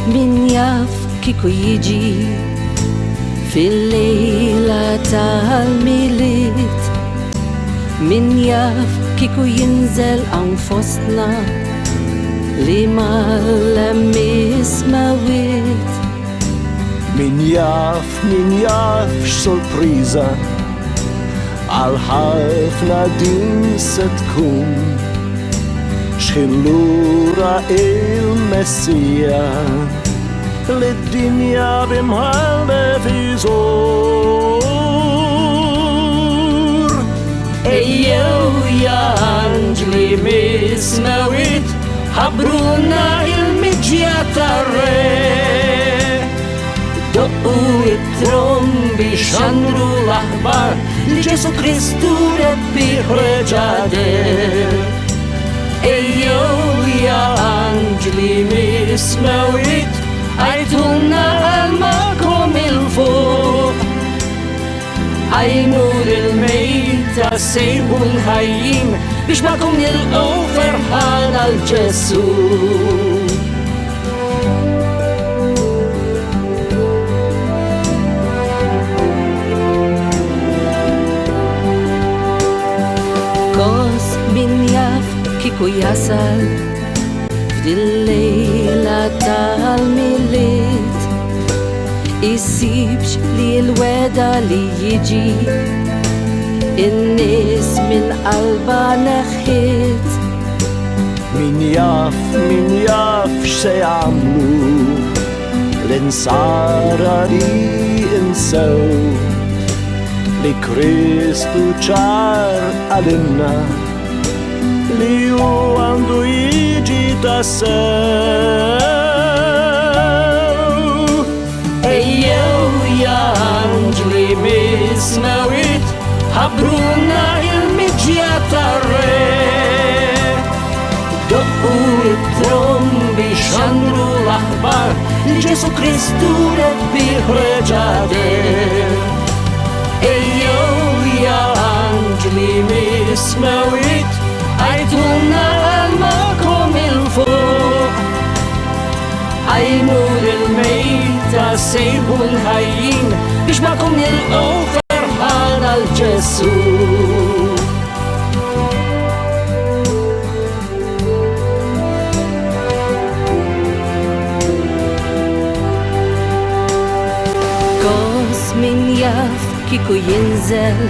Min jaf kiku jiġi fil-lejla tal-miliet, min jaf kiku jinżel għan fostna li mal-lammis mawit. Min jaf x'sorpriża għal ħafna din se tkun, x'illura il-Messija li d-dinja bimħallef iżur. Ejjew ja anġli mismawit, ħabruna il-miġja tar-re, doqqu it-trombi xandru l-aħbar li Ġesu Kristu rebbi ħreġader. Ejjew ja anġli mismawit, għajtuna għalmakom il-fuq, għajmur il-mejta sejbu l-ħajjim biex makom nilqgħu ferħan għal-Ġesu. Kos min jaf kiku jasal f'dil-lejla tal-miliet, issibx li l-weda li jiġi in-nies min qalba neħħiet. Min jaf x'se jagħmlu l-insara li insew li Kristu ċar għalinna li hu għandu jiġi tassew. Ejjew ja anġli mismawit, ħabruna il-miġja tar-re, doqqu it-trombi xandru l-aħbar li Ġesu Kristu rebbi ħreġader. Ejjew ja anġli mismawit, għajtuna għalmakom il-fuq, għajmur il-mejta sejbu l-ħajjin biex makom nilqgħu ferħan għal-Ġesu. Kos min jaf kiku jinżel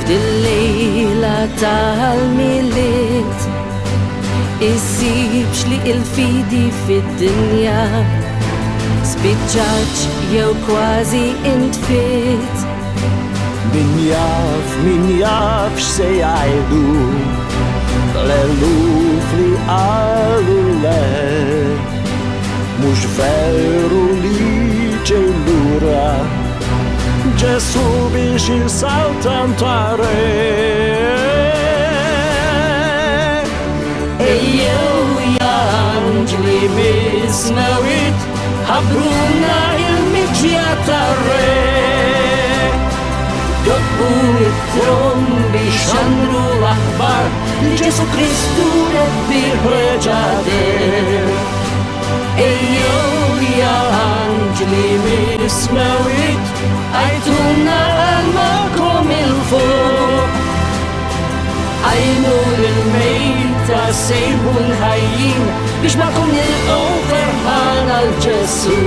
f'dil-lejla tal-miliet, issibx li il-fidi fid-dinja spiċċaċ jew kważi intfiet. Min jaf x'se jgħidu l-eluf li qalu le, mhux veru li ġej lura Ġesu biex jisaltam tar-re. Ejjew ja anġli mismawit, ħabruna il-miġja tar-re, doqqu it-trombi xandru l-aħbar li Ġesu Kristu rebbi ħreġader. Ejjew ja anġli mismawit, għajtuna għalmakom il-fuq, għajmur il-mejta sejbu l-ħajjin biex makom nilqgħu ferħan għal-Ġesu.